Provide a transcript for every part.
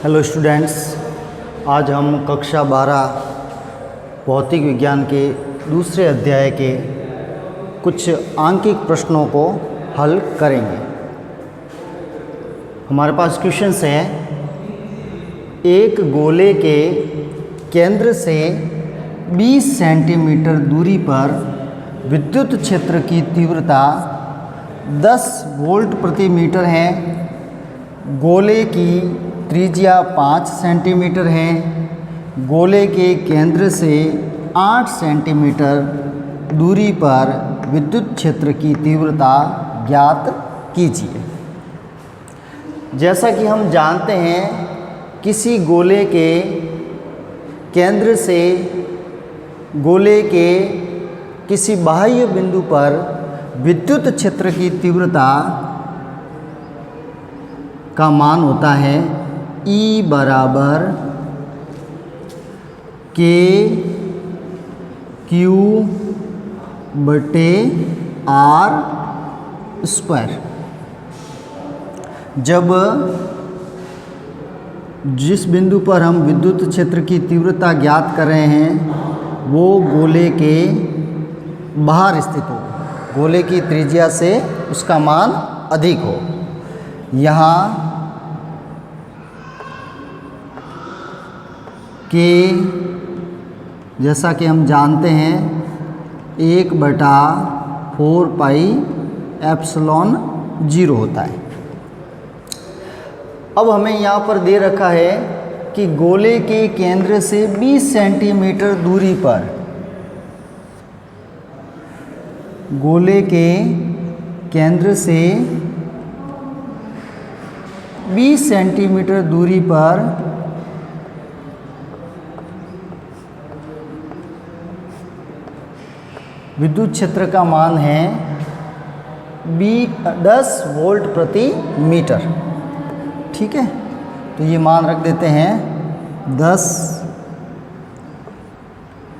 Hello students, आज हम कक्षा 12 भौतिक विज्ञान के दूसरे अध्याय के कुछ आंकिक प्रश्नों को हल करेंगे। हमारे पास क्वेश्चंस हैं। एक गोले के केंद्र से 20 सेंटीमीटर दूरी पर विद्युत क्षेत्र की तीव्रता 10 वोल्ट प्रति मीटर है। गोले की त्रिज्या 5 सेंटीमीटर है। गोले के केंद्र से 8 सेंटीमीटर दूरी पर विद्युत क्षेत्र की तीव्रता ज्ञात कीजिए। जैसा कि हम जानते हैं, किसी गोले के केंद्र से गोले के किसी बाह्य बिंदु पर विद्युत क्षेत्र की तीव्रता का मान होता है E बराबर K Q बटे R स्क्वायर। जब जिस बिंदु पर हम विद्युत क्षेत्र की तीव्रता ज्ञात कर रहे हैं वो गोले के बाहर स्थित हो, गोले की त्रिज्या से उसका मान अधिक हो। यहाँ के जैसा कि हम जानते हैं 1/4 पाई एप्सिलॉन 0 होता है। अब हमें यहाँ पर दे रखा है कि गोले के केंद्र से 20 सेंटीमीटर दूरी पर गोले के केंद्र से 20 सेंटीमीटर दूरी पर विद्युत क्षेत्र का मान है 10 वोल्ट प्रति मीटर। ठीक है, तो ये मान रख देते हैं। 10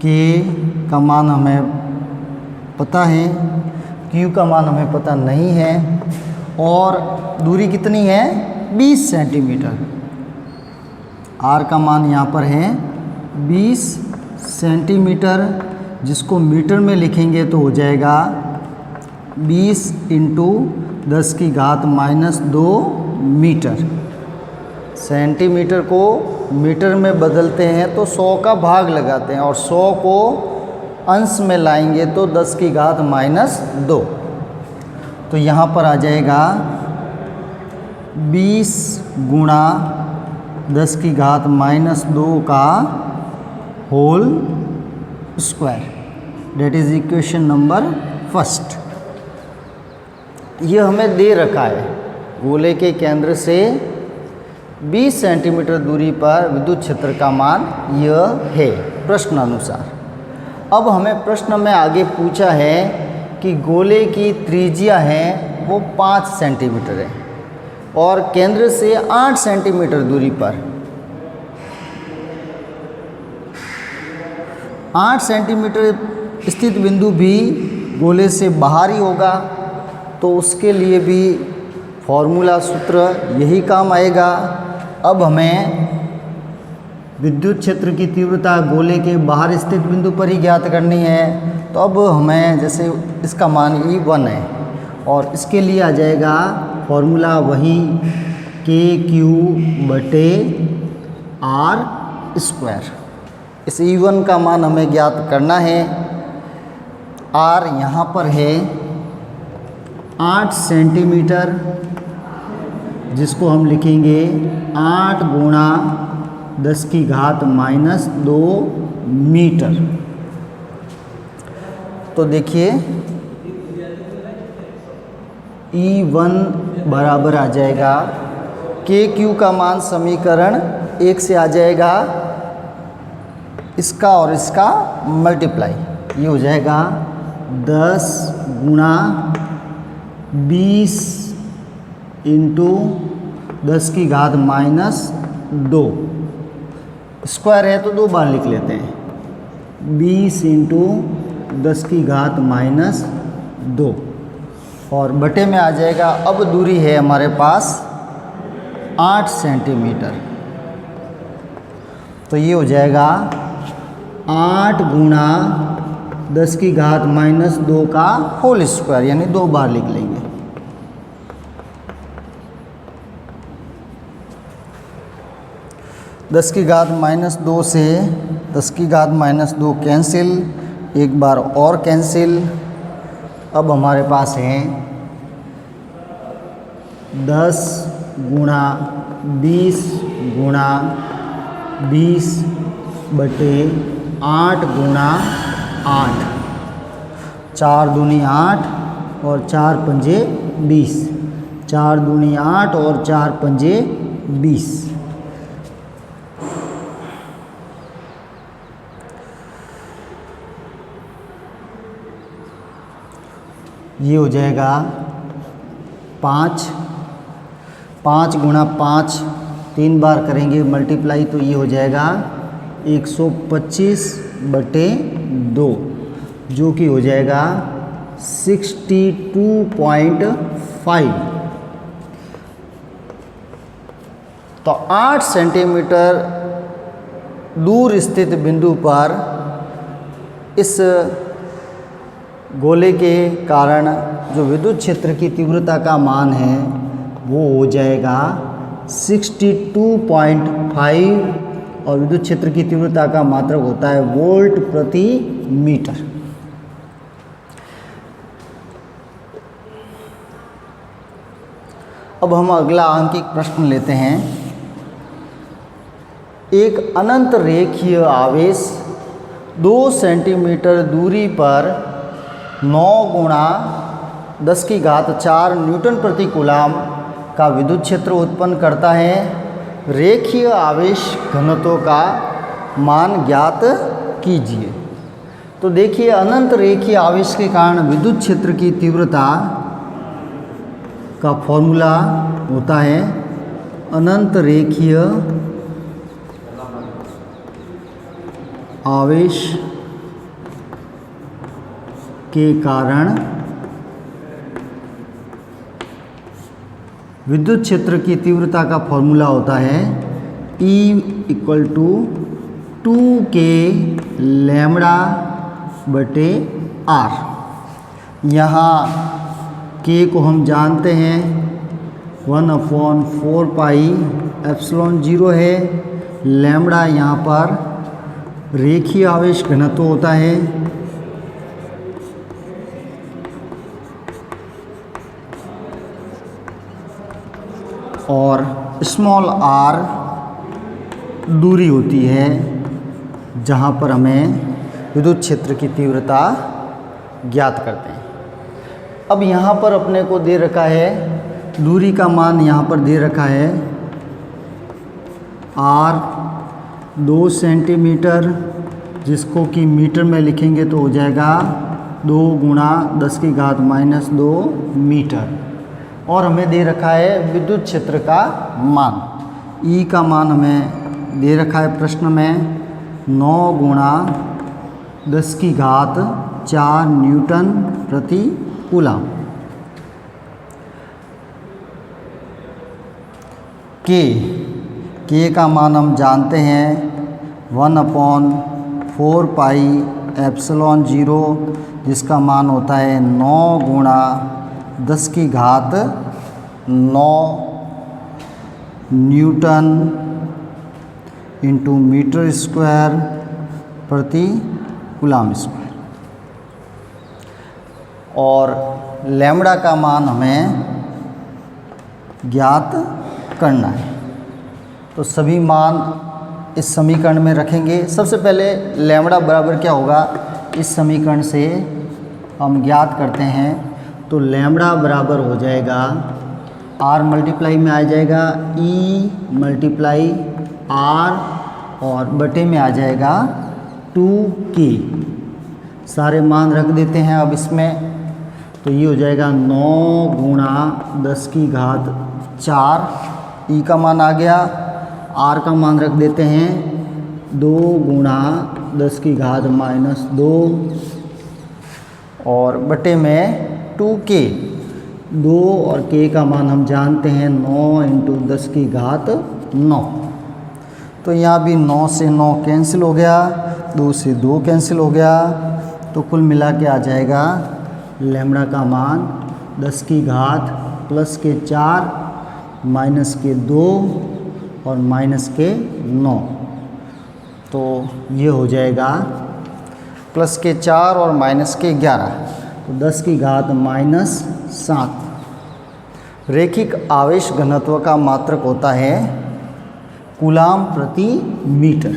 के का मान हमें पता है, Q का मान हमें पता नहीं है, और दूरी कितनी है 20 सेंटीमीटर। R का मान यहाँ पर है 20 सेंटीमीटर, जिसको मीटर में लिखेंगे तो हो जाएगा 20 × 10⁻² मीटर। सेंटीमीटर को मीटर में बदलते हैं तो 100 का भाग लगाते हैं, और 100 को अंश में लाएंगे तो 10⁻²। तो यहाँ पर आ जाएगा 20 × 10⁻² का whole square. That is equation number 1। यह हमें दे रखा है, गोले के केंद्र से 20 सेंटीमीटर दूरी पर विद्युत क्षेत्र का मान यह है प्रश्नानुसार। अब हमें प्रश्न में आगे पूछा है कि गोले की त्रिज्या है वो 5 सेंटीमीटर है और केंद्र से 8 सेंटीमीटर दूरी पर 8 सेंटीमीटर स्थित बिंदु भी गोले से बाहर ही होगा, तो उसके लिए भी फॉर्मूला सूत्र यही काम आएगा। अब हमें विद्युत क्षेत्र की तीव्रता गोले के बाहर स्थित बिंदु पर ही ज्ञात करनी है। तो अब हमें जैसे इसका मान E1 है और इसके लिए आ जाएगा फॉर्मूला वही KQ बटे R स्क्वायर। इस E1 का मान हमें ज्ञात करना है। R यहाँ पर है 8 सेंटीमीटर, जिसको हम लिखेंगे 8 × 10⁻² मीटर। तो देखिए E1 बराबर आ जाएगा KQ का मान समीकरण 1 से आ जाएगा, इसका और इसका मल्टीप्लाई, ये हो जाएगा 10 × 20 × 10⁻²। स्क्वायर है तो 2 बार लिख लेते हैं, 20 × 10⁻², और बटे में आ जाएगा। अब दूरी है हमारे पास 8 सेंटीमीटर। तो ये हो जाएगा 8 गुणा 10 की घात -2 का होल स्क्वायर, यानी 2 बार लिख लेंगे। दस की घात -2 से 10 की घात -2 कैंसिल, एक बार और कैंसिल। अब हमारे पास है 10 गुणा 20 गुणा 20 बटे 8 गुणा 8, 4 दूनी 8 और 4 पंजे 20, 4 दूनी 8 और 4 पंजे 20। ये हो जाएगा 5 गुणा 5, 3 बार करेंगे मल्टीप्लाई, तो ये हो जाएगा 125 बटे 2, जो कि हो जाएगा 62.5। तो 8 सेंटीमीटर दूर स्थित बिंदु पर इस गोले के कारण जो विद्युत क्षेत्र की तीव्रता का मान है वो हो जाएगा 62.5, और विद्युत क्षेत्र की तीव्रता का मात्रक होता है वोल्ट प्रति मीटर। अब हम अगला आंकिक प्रश्न लेते हैं। एक अनंत रेखीय आवेश 2 सेंटीमीटर दूरी पर 9 गुणा 10 की घात 4 न्यूटन प्रति कूलाम का विद्युत क्षेत्र उत्पन्न करता है। रेखीय आवेश घनत्व का मान ज्ञात कीजिए। तो देखिए, अनंत रेखीय आवेश के कारण विद्युत क्षेत्र की तीव्रता का फॉर्मूला होता है अनंत रेखीय आवेश के कारण विद्युत क्षेत्र की तीव्रता का फॉर्मूला होता है E = 2K लैम्बडा बटे R। यहाँ K को हम जानते हैं 1/4πε0 है। लैम्बडा यहाँ पर रेखीय आवेश घनत्व होता है। और स्मॉल r दूरी होती है जहाँ पर हमें विद्युत क्षेत्र की तीव्रता ज्ञात करते हैं। अब यहाँ पर अपने को दे रखा है दूरी का मान, यहाँ पर दे रखा है r 2 सेंटीमीटर, जिसको कि मीटर में लिखेंगे तो हो जाएगा 2 गुणा 10 की घात -2 मीटर। और हमें दे रखा है विद्युत क्षेत्र का मान। E का मान हमें दे रखा है प्रश्न में 9 गुणा 10 की घात 4 न्यूटन प्रति कूलाम। K का मान हम जानते हैं 1/4πε0, जिसका मान होता है 9 गुणा 10 की घात 9 न्यूटन इंटू मीटर स्क्वायर प्रति कूलाम स्क्वायर। और लैम्बडा का मान हमें ज्ञात करना है। तो सभी मान इस समीकरण में रखेंगे। सबसे पहले लैम्बडा बराबर क्या होगा, इस समीकरण से हम ज्ञात करते हैं। तो लैम्बडा बराबर हो जाएगा r मल्टीप्लाई में आ जाएगा E मल्टीप्लाई R, और बटे में आ जाएगा 2K। सारे मान रख देते हैं अब इसमें। तो ये हो जाएगा 9 गुणा 10 की घात 4, E का मान आ गया। R का मान रख देते हैं 2 गुणा 10 की घात -2, और बटे में 2K। 2 और K का मान हम जानते हैं 9 × 10 की घात 9। तो यहाँ भी 9 से 9 कैंसिल हो गया, 2 से 2 कैंसिल हो गया, तो कुल मिला के आ जाएगा लैम्ब्डा का मान 10 की घात प्लस के 4 माइनस के 2 और माइनस के 9। तो ये हो जाएगा प्लस के 4 और माइनस के 11, तो 10 की घात माइनस 7। रैखिक आवेश घनत्व का मात्रक होता है कूलाम प्रति मीटर।